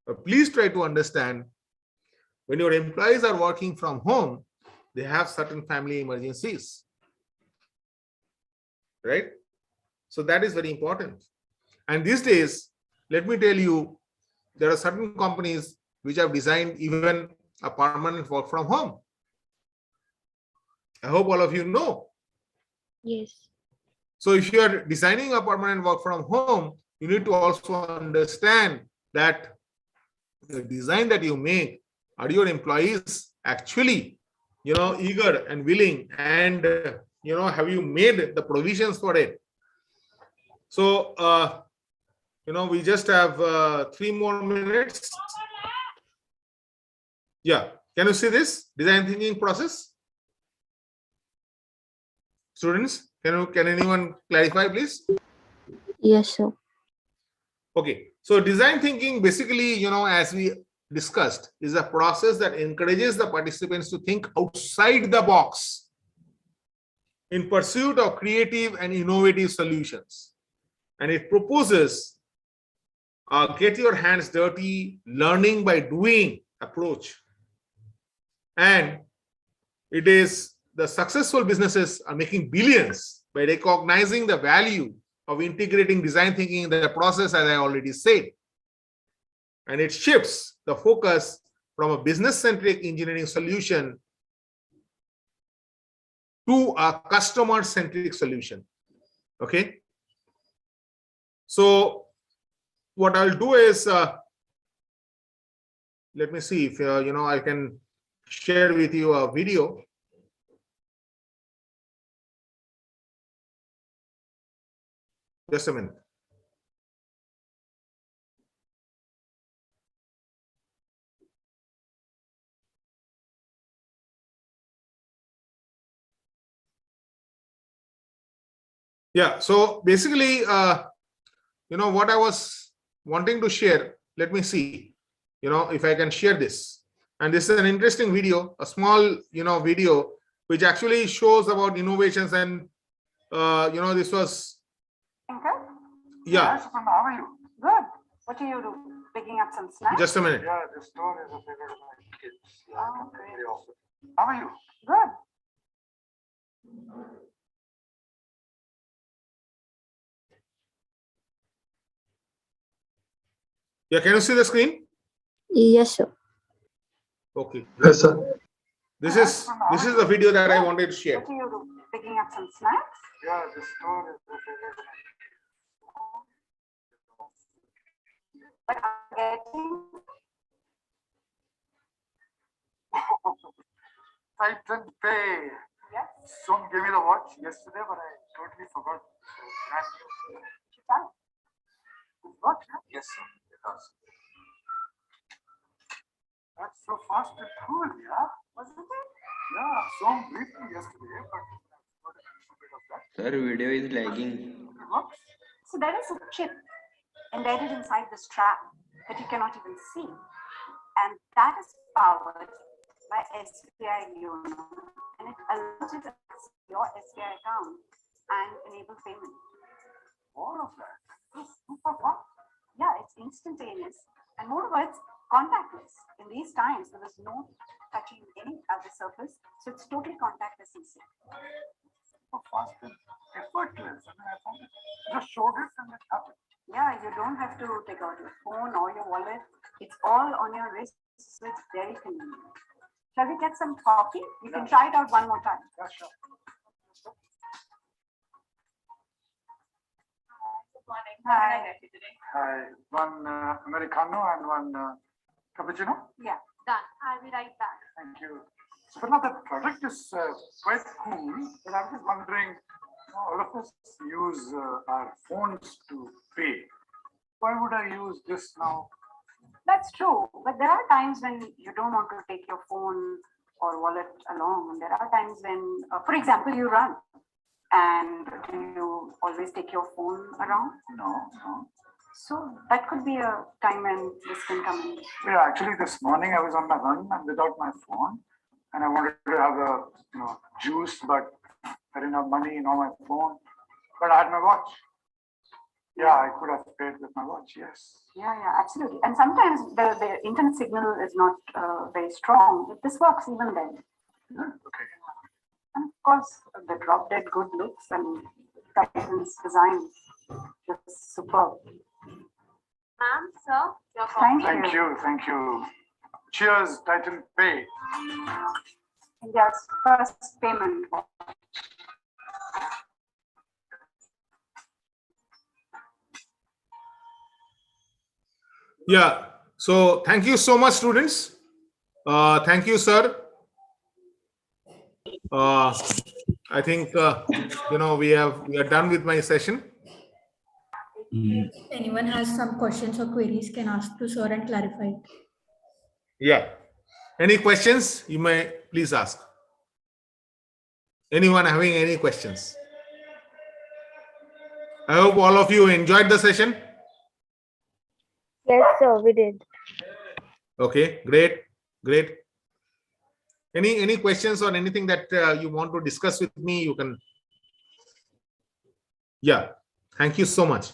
But please try to understand, when your employees are working from home, they have certain family emergencies, right? So that is very important. And these days, let me tell you, there are certain companies which have designed even a permanent work from home. I hope all of you know. Yes. So if you are designing a permanent work from home, you need to also understand that the design that you make, are your employees actually, eager and willing, and have you made the provisions for it? So, we just have 3 more minutes. Yeah, can you see this design thinking process? Students, can anyone clarify, please? Yes, sir. Okay, so design thinking basically, as we discussed, is a process that encourages the participants to think outside the box in pursuit of creative and innovative solutions. And it proposes a get your hands dirty, learning by doing approach. And it is the successful businesses are making billions by recognizing the value of integrating design thinking in the process, as I already said. And it shifts the focus from a business-centric engineering solution to a customer-centric solution. Okay. So what I'll do is, let me see if I can share with you a video. Just a minute. Yeah, so basically, what I was wanting to share, let me see, if I can share this. And this is an interesting video, a small, video, which actually shows about innovations. And, this was, yeah. How are you? Good. What are you doing? Picking up some snacks? Just a minute. Yeah, the store is a favorite of my kids. Yeah, I come very often. How are you? Good. Yeah, can you see the screen? Yes, sir. Okay. Yes, sir. This is the video that I wanted to share. What are you doing? Picking up some snacks? Yeah, the store is a favorite of my But I'm getting I didn't pay. yes. Someone gave me the watch yesterday, but I totally forgot. So, brand new. She found. It's watch, huh? Yes, sir. It does. That's so fast and cool, yeah? Wasn't it? Yeah, someone briefed me yesterday, but I forgot a little bit of that. Sir, video is lagging. It works. So there is a chip embedded inside the strap that you cannot even see. And that is powered by SBI Yono. And it allows you to access your SBI account and enable payment. All of that. It's super fast. Yeah, it's instantaneous. And moreover, it's contactless. In these times, there is no touching any other surface. So it's totally contactless and safe. So fast and effortless. I mean, I found it. Just showed it and it happened. Yeah, you don't have to take out your phone or your wallet. It's all on your wrist, so it's very convenient. Shall we get some coffee? You can try it out one more time. Yeah, sure. Hi. Hi. One Americano and one cappuccino. Yeah, done. I'll be right back. Thank you. So, now that product is quite cool, but I'm just wondering, all of us use our phones to pay. Why would I use this now? That's true, but there are times when you don't want to take your phone or wallet along. And there are times when, for example, you run. And do you always take your phone around? No. So that could be a time when this can come in. Yeah, actually, this morning I was on my run and without my phone, and I wanted to have a juice, but I didn't have money on my phone. But I had my watch. Yeah, I could have paid with my watch. Yes. Yeah, absolutely. And sometimes the internet signal is not very strong. This works even then. Yeah, okay. And of course, the drop dead good looks and Titan's design just superb. Ma'am, sir, your coffee. Thank you. Cheers, Titan Pay. India's first payment. Yeah. So thank you so much, students. Thank you, sir. I think we are done with my session. If anyone has some questions or queries, can ask to sir and clarify. Yeah. Any questions? You may please ask. Anyone having any questions? I hope all of you enjoyed the session. Yes, sir, we did. Okay, great. Any questions or anything that you want to discuss with me, you can. Yeah, thank you so much.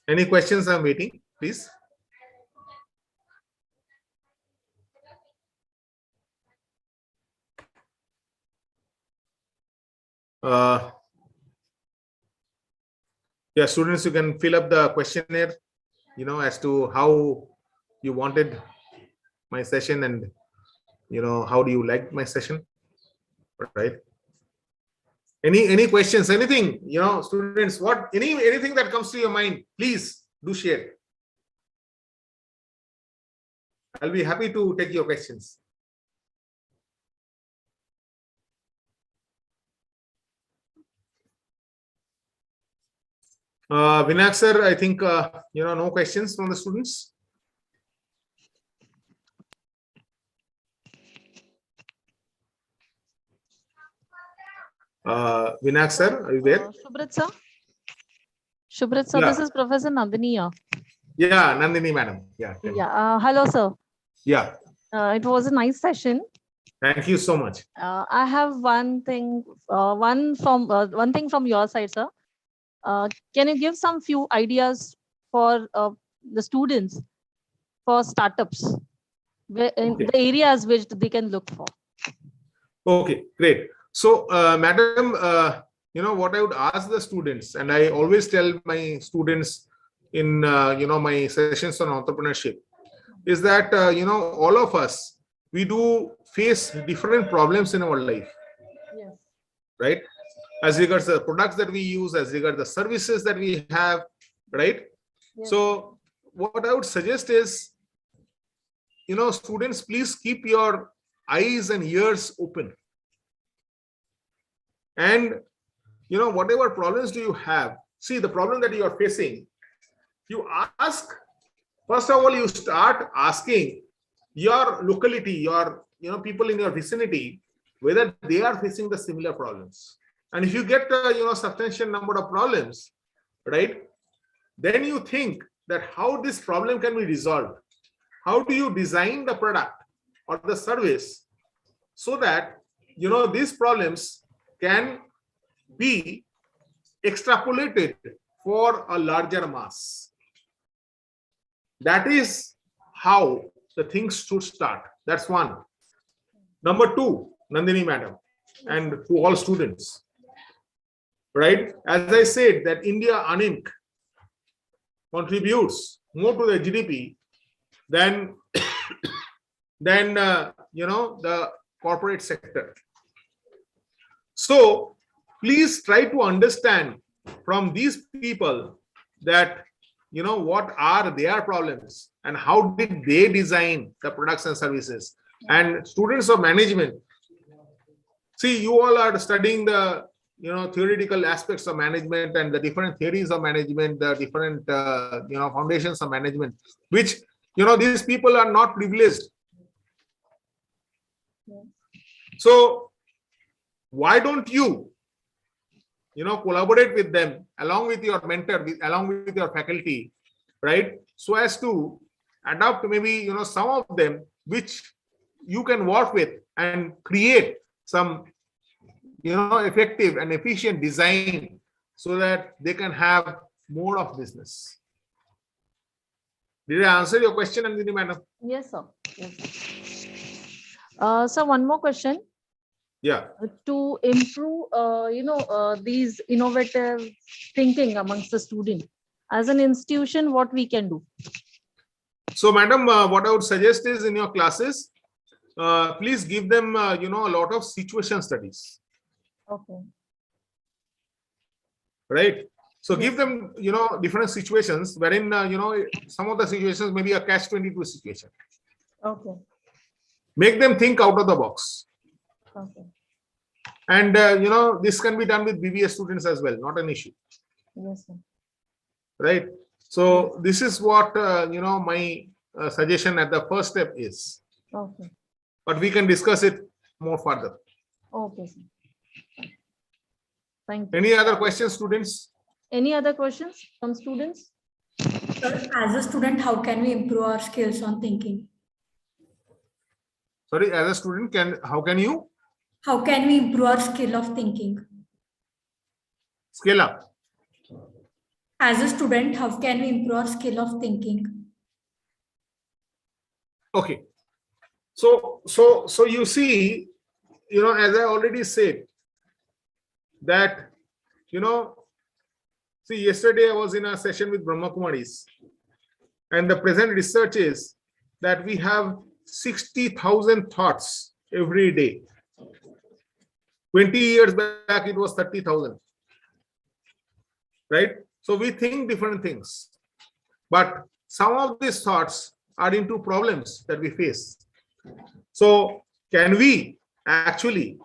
Any questions? I'm waiting, please. Yeah, students, you can fill up the questionnaire, as to how you wanted my session and, how do you like my session, right? Any questions, anything, students, anything that comes to your mind, please do share. I'll be happy to take your questions. Vinayak sir, I think, no questions from the students. Vinayak sir, are you there? Shubhrat sir, Yeah. this is Professor Nandini here. Yeah, Nandini madam. Yeah. Hello sir. Yeah. It was a nice session. Thank you so much. I have one thing from your side, sir. Can you give some few ideas for the students for startups in the areas which they can look for? Okay, great. So, madam, what I would ask the students, and I always tell my students in, my sessions on entrepreneurship, is that, all of us, we do face different problems in our life. Yes. Right? As regards the products that we use, as regards the services that we have, right? Yes. So what I would suggest is, students, please keep your eyes and ears open. And, whatever problems do you have, see the problem that you are facing, you ask, first of all, you start asking your locality, your, people in your vicinity, whether they are facing the similar problems. And if you get a, substantial number of problems, right, then you think that how this problem can be resolved. How do you design the product or the service so that, these problems can be extrapolated for a larger mass. That is how the things should start. That's one. Number two, Nandini madam, and to all students, right? As I said, that India Unimc contributes more to the GDP than the corporate sector. So please try to understand from these people that, what are their problems and how did they design the products and services. And students of management, see, you all are studying the theoretical aspects of management and the different theories of management, the different foundations of management, which these people are not privileged. So why don't you collaborate with them along with your mentor, along with your faculty, right? So as to adopt maybe some of them which you can work with and create some effective and efficient design so that they can have more of business. Did I answer your question, Nandini madam? Yes, sir. Yes. So one more question. Yeah. To improve, these innovative thinking amongst the student, as an institution, what we can do? So, madam, what I would suggest is in your classes, please give them, a lot of situation studies. Okay. Right. So Yes. give them, different situations wherein, some of the situations may be a catch-22 situation. Okay. Make them think out of the box. Okay. And, this can be done with BBA students as well, not an issue. Yes, sir. Right. So this is what, my suggestion at the first step is. Okay. But we can discuss it more further. Okay, sir. Thank you. Any other questions, students? Any other questions from students? Sir, as a student, how can we improve our skills on thinking? Sorry, as a student, how can you How can we improve our skill of thinking? scale up? As a student, how can we improve our skill of thinking? Okay. So you see, as I already said, that, see, yesterday I was in a session with Brahma Kumaris, and the present research is that we have 60,000 thoughts every day. 20 years back, it was 30,000. Right? So we think different things, but some of these thoughts are into problems that we face. So can we actually,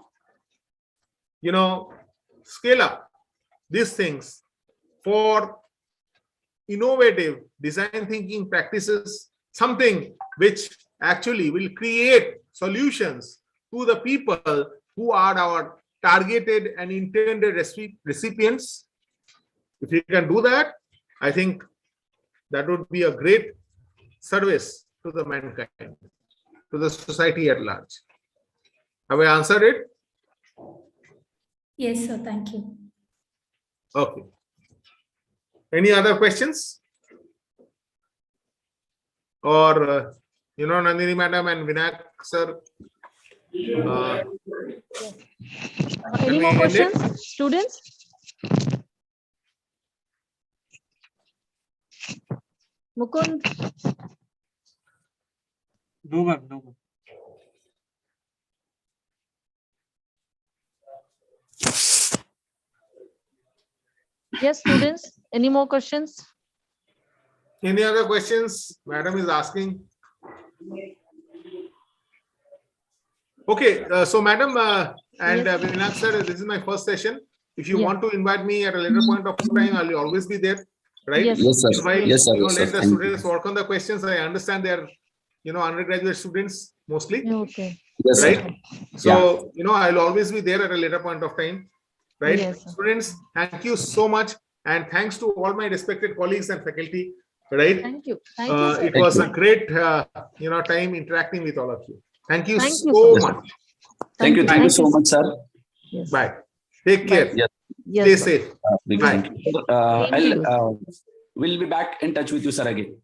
scale up these things for innovative design thinking practices, something which actually will create solutions to the people who are our targeted and intended recipients? If we can do that, I think that would be a great service to the mankind, to the society at large. Have I answered it? Yes, sir. Thank you. Okay. Any other questions? Or, Nandini madam and Vinayak sir? Any more questions, students? Mukund? No, ma'am. No, ma'am. Yes, students. Any more questions? Any other questions? Madam is asking. Okay, so madam and Yes. Vinayak sir, this is my first session. If you Yeah. want to invite me at a later point of time, I'll always be there, right? Yes. Yes, sir. Meanwhile, Yes, sir. let Yes, sir. the Thank you. students work on the questions. I understand they're, undergraduate students mostly, Okay. Yes, sir. right? So, I'll always be there at a later point of time, right? Yes, sir. Students, thank you so much. And thanks to all my respected colleagues and faculty, right? Thank you. Thank you, sir. It was a great, time interacting with all of you. Thank you Thank you so so much. Thank you. Thank you so much, sir. Yes. Bye. Take care. Yes. Yes, Stay sir. safe. Big Bye. thank you. Same to you. We'll be back in touch with you, sir, again.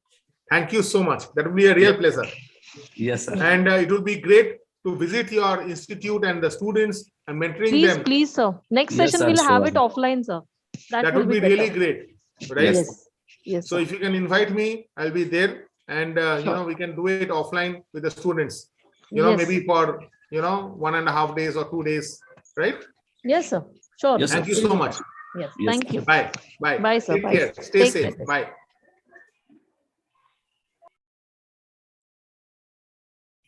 Thank you so much. That will be a real pleasure. Yes, sir. And it will be great to visit your institute and the students and mentoring Please, them. please, sir. Next Yes, session sir, we'll have sure. it offline, sir. That would be better. really great. Right? Yes. Yes. So sir. if you can invite me, I'll be there. And, Sure. we can do it offline with the students, Yes. maybe for, 1.5 days or 2 days, right? Yes, sir. Sure. Yes, sir. Thank you so much. Yes. Yes. Thank you. Bye. Bye. Bye, sir. Take Bye. care. Stay Take safe. care. Bye.